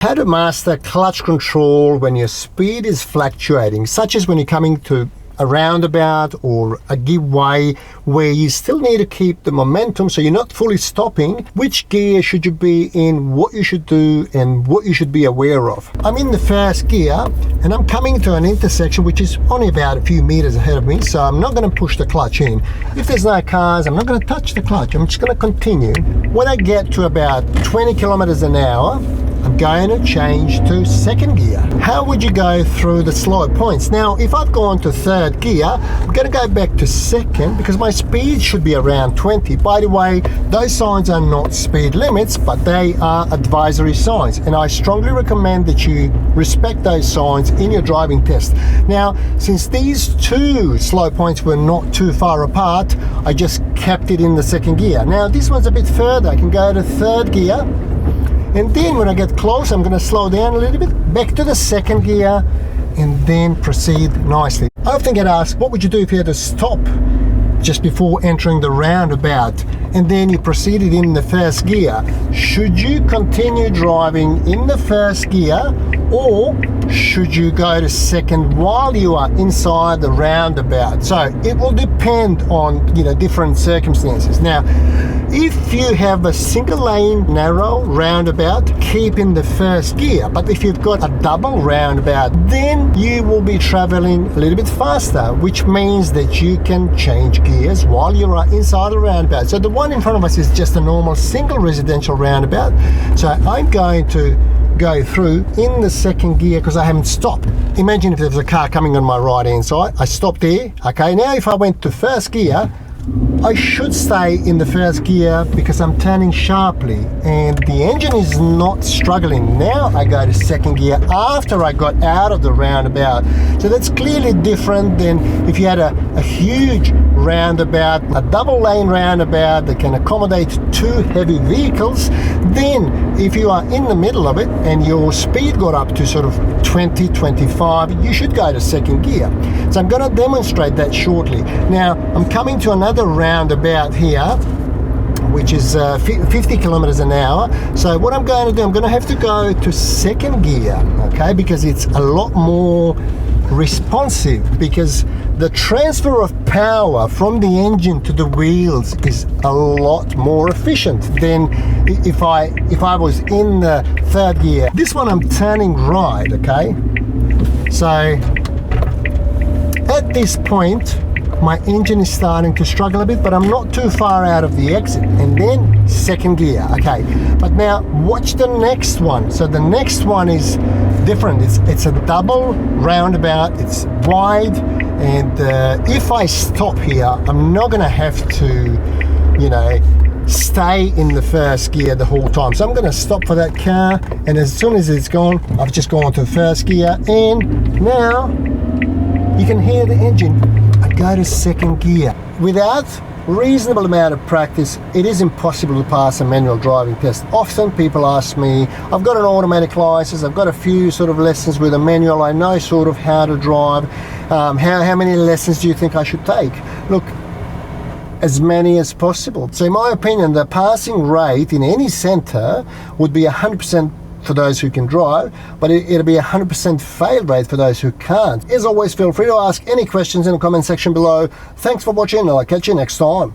How to master clutch control when your speed is fluctuating, such as when you're coming to a roundabout or a give way where you still need to keep the momentum so you're not fully stopping. Which gear should you be in, what you should do, and what you should be aware of. I'm in the first gear and I'm coming to an intersection which is only about a few meters ahead of me, so I'm not going to push the clutch in. If there's no cars, I'm not going to touch the clutch. I'm just going to continue. When I get to about 20 kilometers an hour, I'm going to change to second gear. How would you go through the slow points? Now, if I've gone to third gear, I'm going to go back to second because my speed should be around 20. By the way, those signs are not speed limits, but they are advisory signs. And I strongly recommend that you respect those signs in your driving test. Now, since these two slow points were not too far apart, I just kept it in the second gear. Now, this one's a bit further. I can go to third gear. And then when I get close, I'm going to slow down a little bit, back to the second gear, and then proceed nicely. I often get asked, what would you do if you had to stop just before entering the roundabout and then you proceeded in the first gear? Should you continue driving in the first gear, or should you go to second while you are inside the roundabout? So it will depend on, different circumstances. Now, if you have a single lane narrow roundabout, keep in the first gear. But if you've got a double roundabout, then you will be traveling a little bit faster, which means that you can change gears while you are inside the roundabout. So the one in front of us is just a normal single residential roundabout. So I'm going to go through in the second gear because I haven't stopped. Imagine if there was a car coming on my right hand side. I stopped there. Okay, now if I went to first gear, I should stay in the first gear because I'm turning sharply and the engine is not struggling. Now I go to second gear after I got out of the roundabout. So that's clearly different than if you had a huge roundabout, a double lane roundabout that can accommodate two heavy vehicles. Then if you are in the middle of it and your speed got up to sort of 20, 25, you should go to second gear. So I'm going to demonstrate that shortly. Now I'm coming to another roundabout here, which is 50 kilometers an hour. So what I'm going to do, I'm going to have to go to second gear, okay, because it's a lot more responsive, because the transfer of power from the engine to the wheels is a lot more efficient than if I was in the third gear. This one I'm turning right, okay? So at this point my engine is starting to struggle a bit, but I'm not too far out of the exit. And then second gear, okay. But now watch the next one. So the next one is different. It's a double roundabout. It's wide, and if I stop here, I'm not going to have to, stay in the first gear the whole time. So I'm going to stop for that car, and as soon as it's gone, I've just gone to the first gear, and now you can hear the engine. I go to second gear. Without reasonable amount of practice, it is impossible to pass a manual driving test. Often people ask me, I've got an automatic license, I've got a few sort of lessons with a manual, I know sort of how to drive. How many lessons do you think I should take? Look, as many as possible. So in my opinion, the passing rate in any centre would be 100% for those who can drive, but it'll be 100% fail rate for those who can't. As always, feel free to ask any questions in the comment section below. Thanks for watching, and I'll catch you next time.